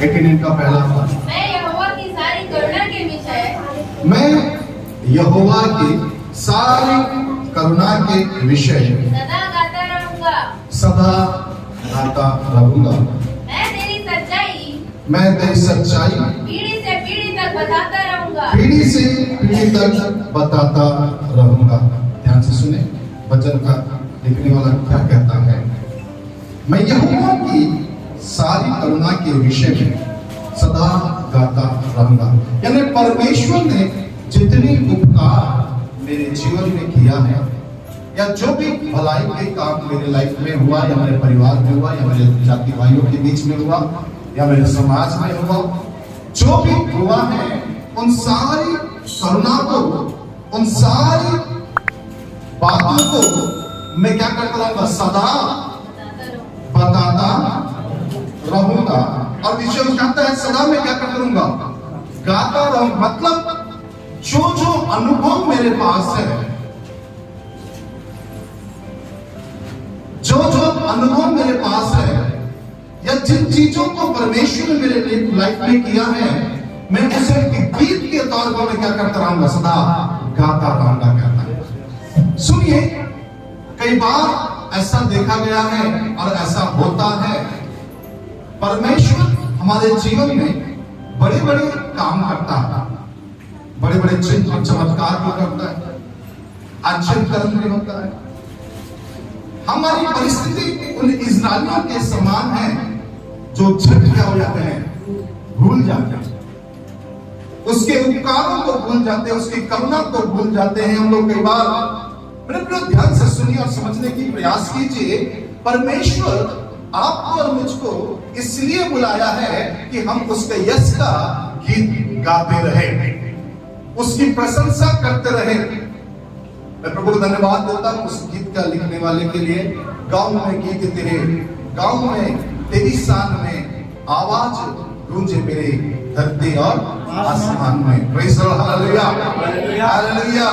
लेकिन इनका पहला भाग, मैं यहोवा की सारी करुणा के विषय मैं यहोवा की सारी करुणा के विषय सदा गाता रहूंगा। सदा गाता रहूंगा। मैं तेरी सच्चाई पीढ़ी से पीढ़ी तक बताता रहूंगा। पीढ़ी से पीढ़ी तक बताता रहूंगा। ध्यान से सुने वचन का लिखने वाला क्या कहता है। मैं यहोवा की सारी करुणा के विषय में सदा गाता रहूंगा। यानी परमेश्वर ने जितनी उपकार मेरे जीवन में किया है, या जो भी भलाई के काम मेरे लाइफ में हुआ, या मेरे परिवार में हुआ, या मेरे जाति भाइयों के बीच में हुआ, या मेरे समाज में हुआ, जो भी हुआ है, उन सारी करुणा को, उन सारी बातों को मैं क्या करता रहूंगा, सदा बताता रहूंगा। और विषय कहता है सदा मैं क्या करता रहूंगा, गाता रहूंगा। मतलब जो जो अनुभव मेरे पास है, जो जो अनुभव मेरे पास है, या जिन चीजों को परमेश्वर ने मेरे लाइफ में किया है, मैं उसे गीत के तौर पर मैं क्या करता रहूंगा, सदा गाता रहूंगा कहता है। सुनिए, कई बार ऐसा देखा गया है और ऐसा होता है, परमेश्वर हमारे जीवन में बड़े बड़े काम करता है, बड़े बड़े चिन्ह और चमत्कार भी करता है, आश्चर्य कर्म भी होता है। हमारी परिस्थिति उन इस्राएलियों के समान है जो झट क्या हो जाते हैं, भूल जाते हैं, उसके उपकारों को भूल जाते हैं, उसकी करुणा को भूल जाते हैं हम लोग कई बार। मेरे प्रिय, ध्यान से सुनिए और समझने की प्रयास कीजिए। परमेश्वर आपको और मुझको इसलिए बुलाया है कि हम उसके यश का गीत गाते रहे, उसकी प्रशंसा करते रहे। मैं प्रभु को धन्यवाद देता हूं उस गीत का लिखने वाले के लिए। गाँव में गीत तेरे, गाँव में तेरी शान में आवाज गूंजे मेरे धरती और आसमान में। Praise the Lord, hallelujah hallelujah.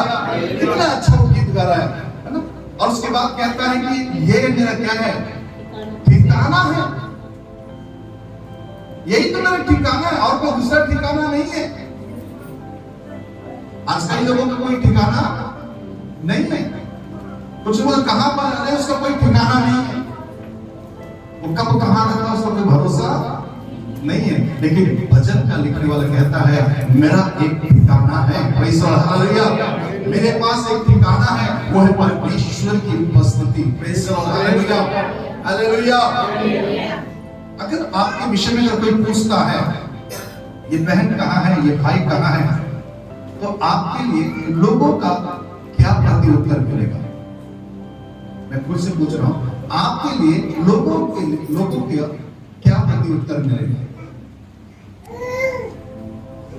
कितना अच्छा वो गीत गा रहा है ना। और उसके बाद कहता है कि ये मेरा क्या है, ठिकाना है। यही तो मेरा ठिकाना है, और कोई दूसरा ठिकाना नहीं है। आज कई लोगों का कोई ठिकाना नहीं है। कुछ लोग कहां पर रह रहे हैं उसका कोई ठिकाना नहीं है, वो कब कहां रहता है उसका कोई भरोसा नहीं है। लेकिन भजन का लिखने वाला कहता है मेरा एक ठिकाना है। Praise the Lord, hallelujah. मेरे पास एक ठिकाना है, वो है परमेश्वर की उपस्थिति। Praise the Lord, hallelujah hallelujah. अगर आपके विषय में अगर कोई पूछता है ये बहन कहां है, ये भाई कहां है, तो आपके लिए लोगों का क्या प्रत्युत्तर मिलेगा? मैं फिर से पूछ रहा हूं, आपके लिए लोगों के क्या प्रत्युत्तर मिलेगा?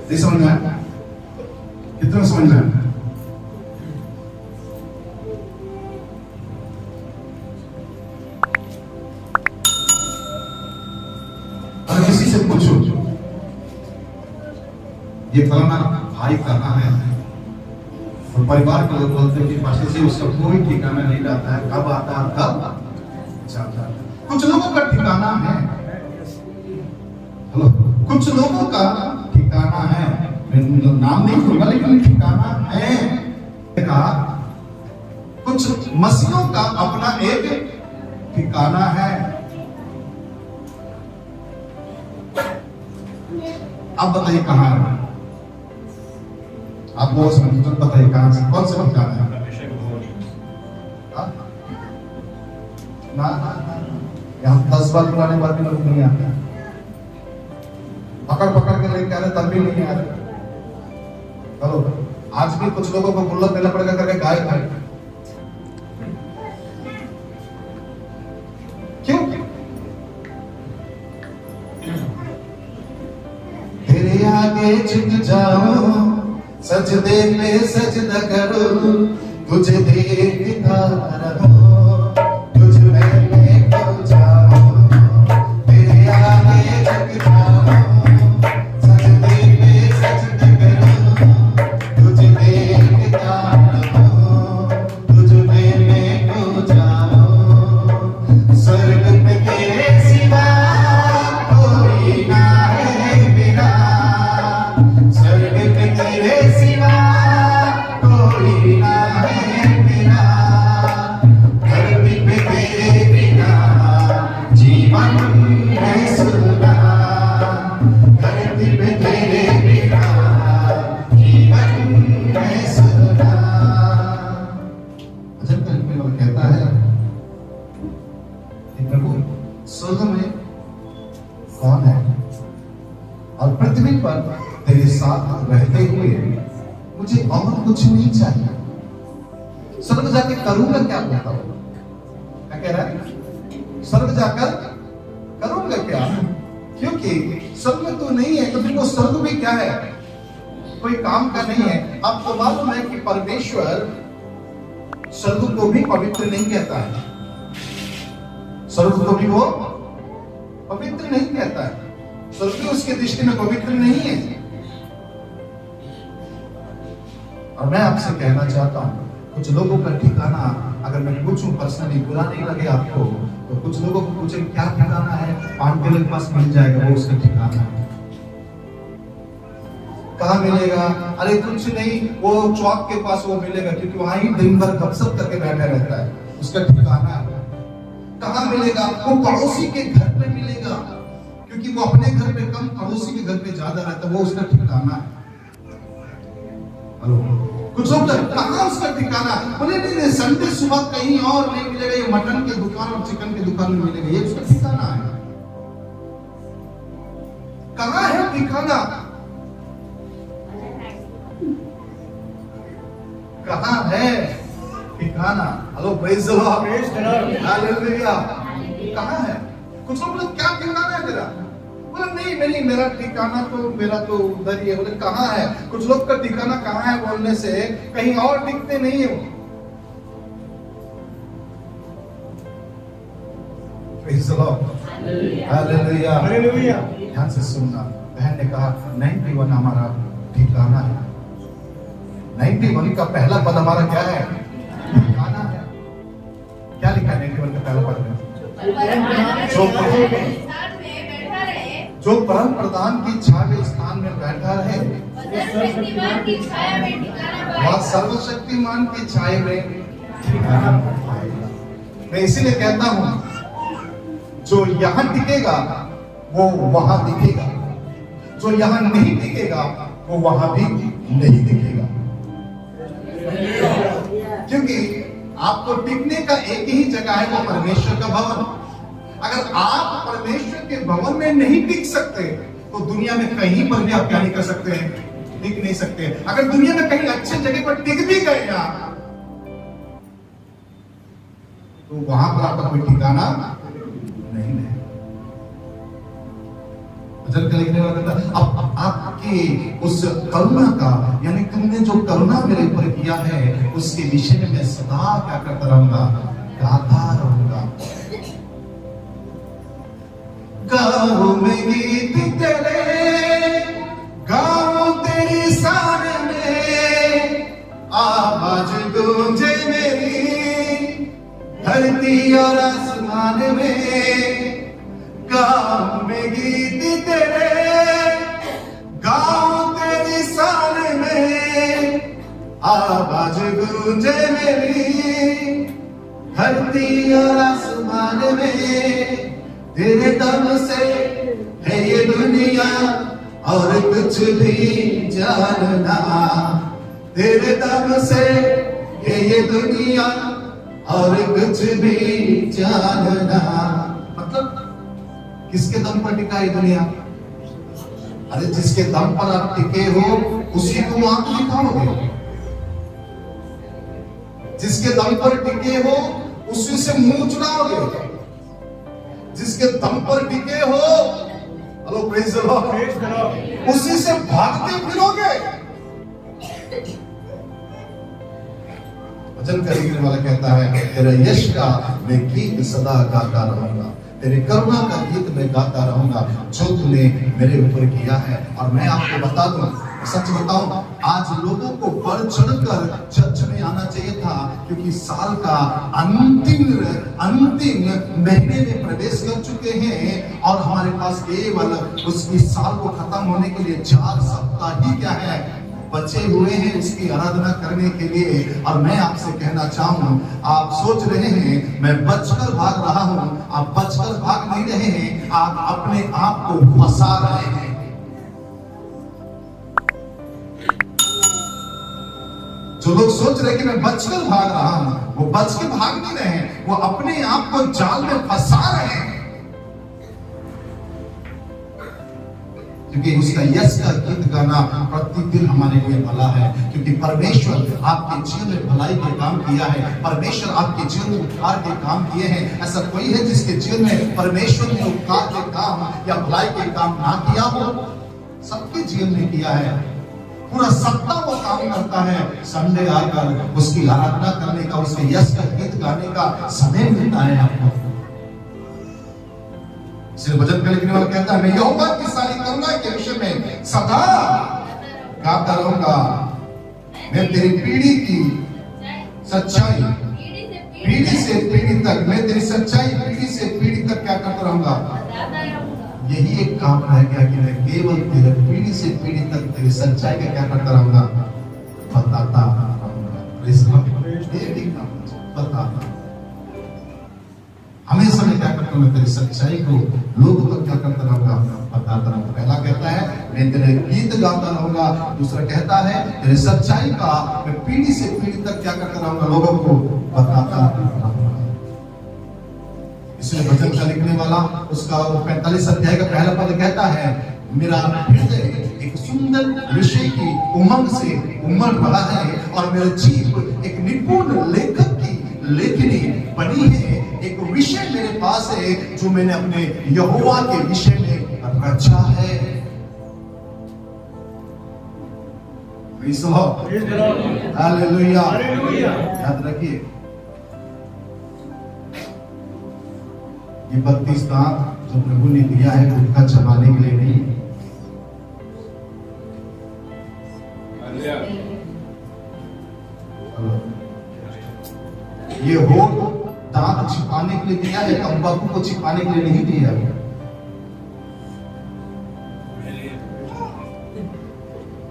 नहीं समझ में आया? कितना समझ में आया? अगर किसी से पूछो ये फलाना भाई कहां है, तो परिवार के लोग बोलते हैं कि पास्टर जी उसका कोई ठिकाना नहीं रहता है, कब आता है कब जाता है। कुछ लोगों का ठिकाना है, हेलो, कुछ लोगों का ठिकाना है, मैं नाम नहीं लूंगा लेकिन ठिकाना है। कुछ मसीहों का अपना एक ठिकाना है। अब बताइए कहां है? आप बहुत समझते, बताइए कहां से, कौन सा ठिकाना है? ना यहाँ 10 बार बुलाने बाद भी लोग नहीं आते, पकड़ पकड़ के लेके आ रहे तब भी नहीं आ रहे। चलो आज भी कुछ लोगों को गुल्लक देना पड़ेगा करके गायब है। क्यों? तेरे आगे झुक जाऊं, सजदे पे सजदा करूं, तुझे देखता रहूं, तुझ में खो जाऊं। तेरे आगे झुक जाऊं, सजदे पे सजदा करूं, तुझे देखता रहूं, तुझ में खो जाऊं। स्वर्ग में तेरे सिवा कहता है कि प्रभु स्वर्ग में कौन है और पृथ्वी पर तेरे साथ रहते हुए मुझे और कुछ नहीं चाहिए। स्वर्ग जाके करूंगा क्या बोलता हूं? क्या कह रहा है? स्वर्ग जाकर करूंगा क्या? क्योंकि स्वर्ग तो नहीं है, तो फिर वो स्वर्ग भी क्या है? कोई काम का नहीं है। आपको मालूम है कि परमेश्वर स्वर्ग को भी पवित्र नहीं कहता है, स्वर्ग को भी वो पवित्र नहीं कहता है। स्वर्ग उसकी दृष्टि में पवित्र नहीं है। और मैं आपसे कहना चाहता हूं, कुछ लोगों का ठिकाना अगर मैं पूछूं पर्सनली, बुरा नहीं लगे आपको, तो कुछ लोगों को पूछे क्या ठिकाना है, पांडेल के पास मिल जाएगा, वो उसका ठिकाना है। कहाँ मिलेगा? अरे कुछ नहीं, वो चौक के पास वो मिलेगा, क्योंकि वहां ही दिन भर गपशप करके बैठा रहता है, उसका ठिकाना है। कहाँ मिलेगा? वो पड़ोसी के घर पे मिलेगा, क्योंकि वो अपने घर पे कम, पड़ोसी के घर पे ज्यादा रहता है, वो उसका ठिकाना है। कुछ लोग कहाँ उसका ठिकाना? बोले नहीं, संडे सुबह कहीं और नहीं मिलेगा, ये मटन की दुकान और चिकन की दुकान में मिलेगा, ये उसका ठिकाना है। कहाँ है ठिकाना? कहाँ है ठिकाना? Hello praise the Lord, hallelujah. कहाँ है? कुछ लोग बोले क्या ठिकाना है तेरा? बोले नहीं, मेरा ठिकाना तो मेरा तो उधर ही है। बोले कहाँ है? कुछ लोग का ठिकाना कहाँ है बोलने से कहीं और दिखते नहीं है वो। Praise the Lord, hallelujah, hallelujah. ध्यान से सुनना, बहन ने कहा 91 हमारा ठिकाना है। 91 का पहला पद हमारा क्या है? ठिकाना है। क्या लिखा है 91 का पहला पद में? जो परम प्रधान की छाया के स्थान में बैठा रहे, वह सर्वशक्तिमान की छाया में ठिकाना पाएगा। मैं इसीलिए कहता हूं, जो यहां टिकेगा वो वहां दिखेगा, जो यहां नहीं टिकेगा वो वहां भी नहीं दिखेगा। क्योंकि आपको टिकने का एक ही जगह है, वो परमेश्वर का भवन। अगर आप परमेश्वर के भवन में नहीं टिक सकते तो दुनिया में कहीं पर भी आप क्या नहीं कर सकते हैं? टिक नहीं सकते। अगर दुनिया में कहीं अच्छे जगह पर टिक भी गए ना, तो वहां पर आपका कोई ठिकाना नहीं है। भजन का लिखने वाला कहता, अब आपके उस करुणा का, यानी तुमने जो करुणा मेरे ऊपर किया है, उसके विषय में मैं सदा क्या करता रहूंगा? गाता रहूंगा। गाऊं मैं गीत तेरे, गाऊं तेरी शान में, आवाज गूंजे मेरी धरती और आसमान में। गाऊं मैं गीत तेरे, गाऊं तेरी शान में, आवाज गूंजे मेरी धरती और आसमान में। तेरे दम से है ये दुनिया और कुछ भी जानना, तेरे दम से है ये दुनिया और कुछ भी जानना। मतलब किसके दम पर टिका है दुनिया? अरे जिसके दम पर आप टिके हो उसी को आप दिखाओगे। जिसके दम पर टिके हो उसी से मुंह चुराओगे। जिसके दम पर टिके हो, हेलो प्रेज द लॉर्ड, उसी से भागते फिरोगे। वचन का लिखने वाला कहता है, तेरे यश का मैं गीत सदा गाता रहूंगा, तेरे करुणा का गीत मैं गाता रहूंगा, जो तूने मेरे ऊपर किया है। और मैं आपको बता दूं, सच बताऊं, आज लोगों को बढ़ चढ़कर चर्च में आना चाहिए था, क्योंकि साल का अंतिम महीने में प्रवेश कर चुके हैं और हमारे पास केवल उसकी साल को खत्म होने के लिए 4 सप्ताह ही क्या है बचे हुए हैं उसकी आराधना करने के लिए। और मैं आपसे कहना चाहूँ, आप सोच रहे हैं मैं बचकर भाग रहा हूँ, आप बचकर भाग नहीं रहे हैं, आप अपने आप को फंसा रहे हैं। जो लोग सोच रहे कि मैं बचकर भाग रहा हूं, वो बच के भाग नहीं रहे हैं, वो अपने आप को जाल में फंसा रहे हैं। क्योंकि उसका यस का गीत गाना प्रतिदिन हमारे लिए भला है, क्योंकि परमेश्वर आपके जीवन में भलाई के काम किया है, परमेश्वर आपके जीवन में उद्धार के काम किए हैं। ऐसा कोई है जिसके जीवन में परमेश्वर ने उद्धार के काम या भलाई के काम ना किया हो? सबके जीवन में किया है। पूरा सप्ताह वो काम करता है, संडे आकर उसकी आराधना करने का, उसके यस का गीत गाने का समय मिलता है आपको। इसलिए वचन का लिखने वाला कहता है, मैं यहोवा की सारी करुणा के विषय में सदा गाता रहूंगा। मैं तेरी पीढ़ी की सच्चाई पीढ़ी से पीढ़ी तक, मैं तेरी सच्चाई पीढ़ी से पीढ़ी तक क्या करता रहूंगा। यही एक काम रह गया कि मैं केवल तेरे पीढ़ी से पीढ़ी तक तेरी सच्चाई का क्या करता रहूंगा, बताता रहूंगा। बताता हमेशा मैं क्या करता हूँ, मैं तेरी सच्चाई को लोगों तक क्या करता रहूंगा, बताता रहूंगा। पहला कहता है मैं तेरे गीत गाता रहूंगा, दूसरा कहता है तेरी सच्चाई का मैं पीढ़ी से पीढ़ी तक क्या करता रहूंगा, लोगों को बताता रहूंगा। इसलिए वचन का लिखने वाला उसका 45 अध्याय का पहला पद कहता है, मेरा हृदय एक सुंदर विषय की उमंग से उमड़ रहा है और मेरा जीव एक निपुण लेखक की लेखनी बनी है। एक विषय मेरे पास है जो मैंने अपने यहोवा के विषय में रचा है। हालेलुया। याद रखिए, ये 32 दांत जो प्रभु ने दिया है गुटखा चबाने के लिए नहीं, ये होठ दांत छिपाने के लिए दिया है, तंबाकू को छिपाने के लिए नहीं दिया।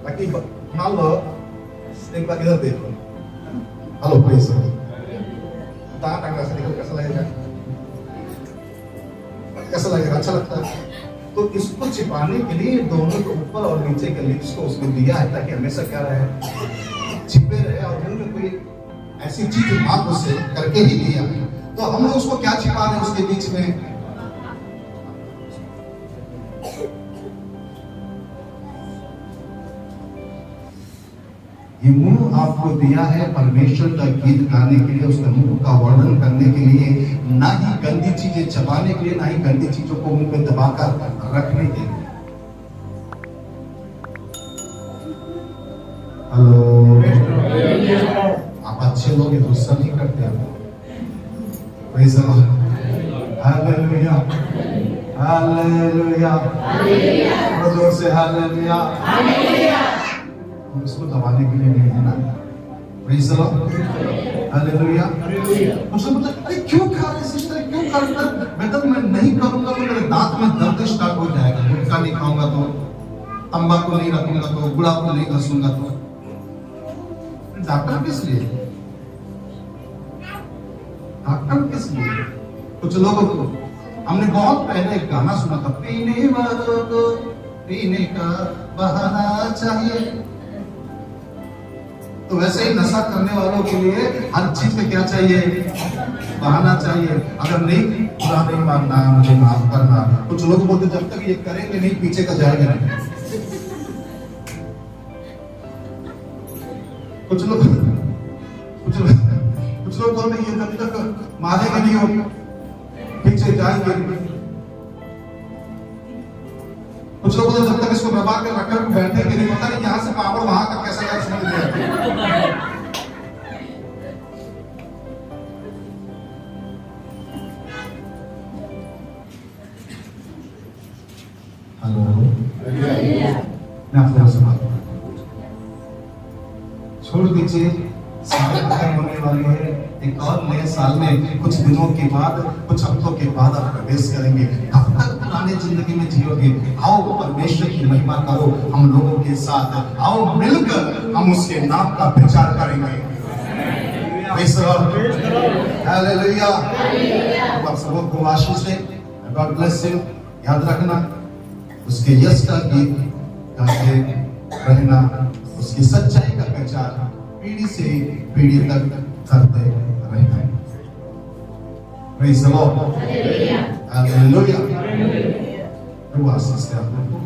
ताकि मान लो, एक बार इधर देखो, हेलो प्लीज, दांत अंगड़ा से निकल कैसा लगेगा, कैसा लगेगा, अच्छा लगता है। तो इसको छिपाने के लिए दोनों के ऊपर और नीचे के लिप्स को उसको दिया है ताकि हमेशा क्या रहे, छिपे रहे, और उनमें कोई ऐसी चीज आप उससे करके ही दिया। तो हम लोग उसको क्या छिपा रहे हैं उसके बीच में? ये मुंह आपको दिया है परमेश्वर का गीत गाने के लिए, उसके मुंह का वर्णन करने के लिए, ना ही गंदी चीजें चबाने के लिए, ना ही गंदी चीजों को मुंह में दबाकर रखने के लिए। हेलो, आप अच्छे लोग ये गुस्सा नहीं करते हैं। हालेलुया, हालेलुया, थोड़ा जोर से हालेलुया। हम इसको दबाने के लिए नहीं है ना। Praise the Lord, hallelujah. मुझे मतलब अरे क्यों खा रहे सिस्टर, क्यों खा रहे? मैं नहीं करूंगा तो मेरे दांत में दर्द स्टार्ट हो जाएगा। गुटखा नहीं खाऊंगा तो, तंबाकू नहीं रखूंगा तो, गुलाब को नहीं घसूंगा तो। डॉक्टर किस लिए? डॉक्टर किस लिए? कुछ लोगों को हमने बहुत पहले एक गाना सुना था, पीने वालों को पीने का बहाना चाहिए। तो वैसे ही नशा करने वालों के लिए हर चीज में क्या चाहिए? बहाना चाहिए। अगर नहीं, बुरा नहीं मानना, मुझे माफ करना। कुछ लोग बोलते जब तक ये करेंगे नहीं पीछे का जाएगा नहीं। कुछ लोग बोलते ये जब तक मारेंगे नहीं हो पीछे जाएंगे। कुछ लोग जब तक इसको दबा के रखकर बैठेंगे नहीं, पता नहीं यहाँ से पावर वहां तक कैसा क्या समझ गया। मैं आपको बात छोड़ दीजिए, साल खत्म होने वाली है। एक और नए साल में कुछ दिनों के बाद, कुछ हफ्तों के बाद आप प्रवेश करेंगे। कब तक पुराने जिंदगी में जियोगे? आओ परमेश्वर की महिमा करो हम लोगों के साथ, आओ मिलकर हम उसके नाम का प्रचार करेंगे। हालेलुया। आप सबों को आशीष दे। God bless you. याद रखना, उसके यश का गीत गाते रहना, उसकी सच्चाई का प्रचार पीढ़ी से पीढ़ी तक करते रहना है। Praise the Lord, hallelujah. प्रभु आशीष दे आपको।